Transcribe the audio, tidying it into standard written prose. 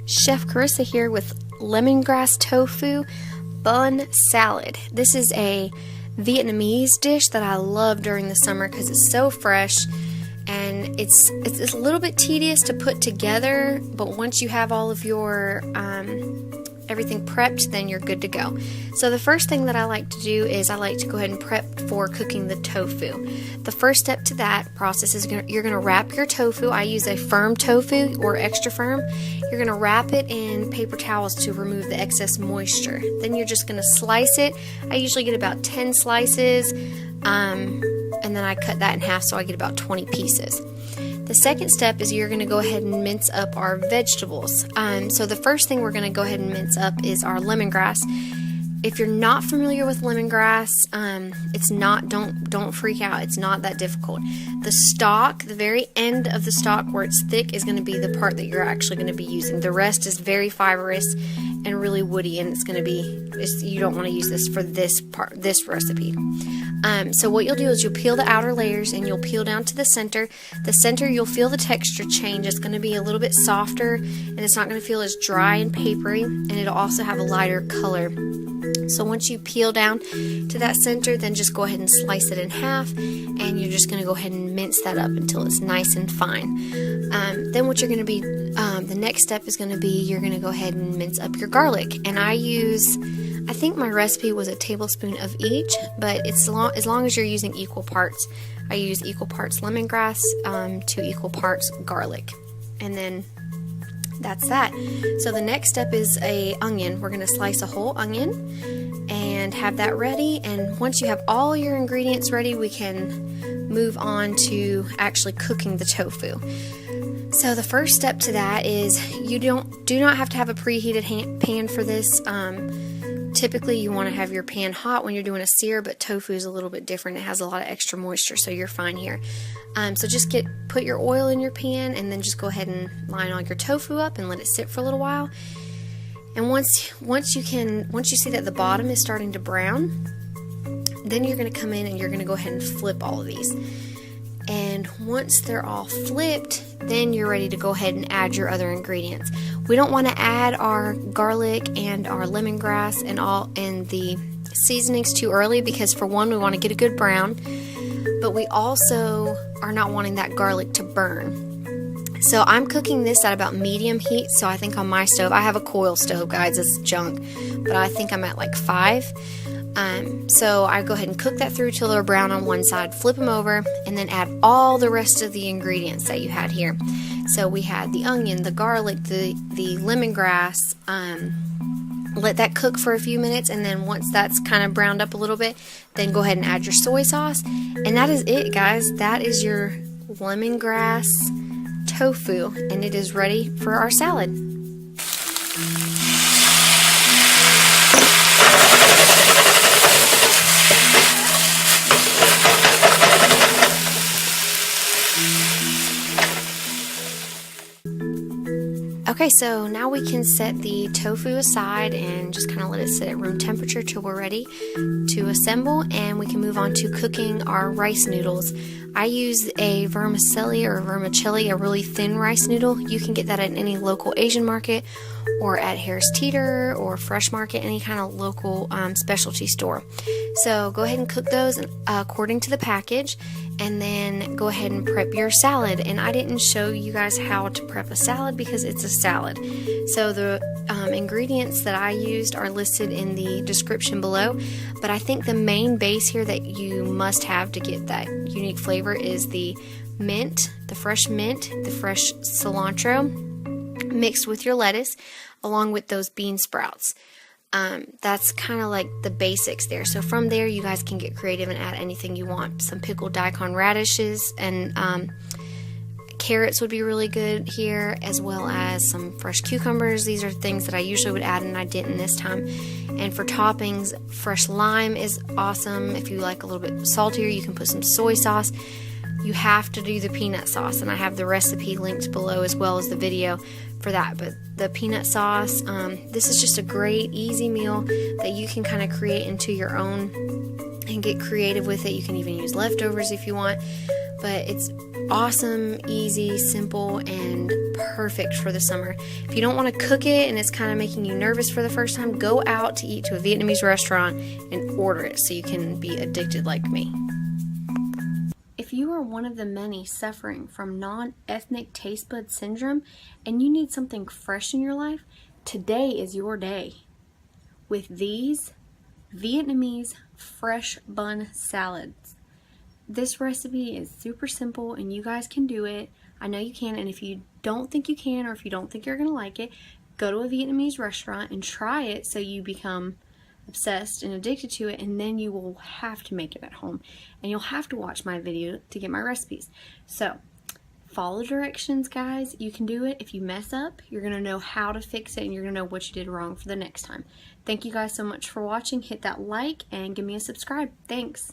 Chef Carissa here with Lemongrass Tofu Bun Salad. This is a Vietnamese dish that I love during the summer because it's so fresh and it's a little bit tedious to put together, but once you have all of your everything prepped, then you're good to go. So the first thing that I like to do is I like to go ahead and prep for cooking the tofu. The first step to that process is you're going to wrap your tofu. I use a firm tofu or extra firm. You're going to wrap it in paper towels to remove the excess moisture. Then you're just going to slice it. I usually get about 10 slices, and then I cut that in half so I get about 20 pieces. The second step is you're going to go ahead and mince up our vegetables. So the first thing we're going to go ahead and mince up is our lemongrass. If you're not familiar with lemongrass, it's not, don't freak out. It's not that difficult. The stalk, the very end of the stalk where it's thick, is going to be the part that you're actually going to be using. The rest is very fibrous and really woody, and it's going to be, you don't want to use this for this recipe. So what you'll do is you'll peel the outer layers and you'll peel down to the center. The center, you'll feel the texture change. It's going to be a little bit softer, and it's not going to feel as dry and papery, and it'll also have a lighter color. So once you peel down to that center, then just go ahead and slice it in half, and you're just going to go ahead and mince that up until it's nice and fine. Then what you're going to be, the next step is going to be you're going to go ahead and mince up your garlic. And I think my recipe was a tablespoon of each, but it's as long as you're using equal parts. I use equal parts lemongrass to equal parts garlic. And then that's that. So the next step is a onion. We're going to slice a whole onion and have that ready. And once you have all your ingredients ready, we can move on to actually cooking the tofu. So the first step to that is you do not have to have a preheated pan for this. Typically you want to have your pan hot when you're doing a sear, but tofu is a little bit different. It has a lot of extra moisture, so you're fine here. So just put your oil in your pan, and then just go ahead and line all your tofu up and let it sit for a little while. And once you see that the bottom is starting to brown, then you're going to come in and you're going to go ahead and flip all of these. And once they're all flipped, then you're ready to go ahead and add your other ingredients. We don't want to add our garlic and our lemongrass and the seasonings too early, because for one, we want to get a good brown, but we also are not wanting that garlic to burn. So I'm cooking this at about medium heat. So I think on my stove, I have a coil stove, guys, it's junk, but I think I'm at like 5. So I go ahead and cook that through till they're brown on one side, flip them over, and then add all the rest of the ingredients that you had here. So we had the onion, the garlic, the lemongrass. Let that cook for a few minutes, and then once that's kind of browned up a little bit, then go ahead and add your soy sauce. And that is it, guys. That is your lemongrass tofu, and it is ready for our salad. Okay, so now we can set the tofu aside and just kind of let it sit at room temperature till we're ready to assemble, and we can move on to cooking our rice noodles. I use a vermicelli or vermicelli, a really thin rice noodle. You can get that at any local Asian market or at Harris Teeter or Fresh Market, any kind of local specialty store. So go ahead and cook those according to the package, and then go ahead and prep your salad. And I didn't show you guys how to prep a salad because it's a salad. So the ingredients that I used are listed in the description below, but I think the main base here that you must have to get that unique flavor is the mint, the fresh cilantro mixed with your lettuce, along with those bean sprouts. That's kind of like the basics there. So from there, you guys can get creative and add anything you want. Some pickled daikon radishes and carrots would be really good here, as well as some fresh cucumbers. These are things that I usually would add, and I didn't this time. And for toppings, fresh lime is awesome. If you like a little bit saltier, you can put some soy sauce. You have to do the peanut sauce, and I have the recipe linked below as well as the video for that. But the peanut sauce, this is just a great easy meal that you can kind of create into your own and get creative with it. You can even use leftovers if you want, but it's awesome, easy, simple, and perfect for the summer. If you don't want to cook it and it's kind of making you nervous for the first time, go out to eat to a Vietnamese restaurant and order it so you can be addicted like me. If you are one of the many suffering from non-ethnic taste bud syndrome and you need something fresh in your life, today is your day with these Vietnamese fresh bun salads. This recipe is super simple and you guys can do it. I know you can, and if you don't think you can or if you don't think you're going to like it, go to a Vietnamese restaurant and try it so you become obsessed and addicted to it, and then you will have to make it at home and you'll have to watch my video to get my recipes. So follow the directions, guys. You can do it. If you mess up, you're going to know how to fix it and you're going to know what you did wrong for the next time. Thank you guys so much for watching. Hit that like and give me a subscribe. Thanks.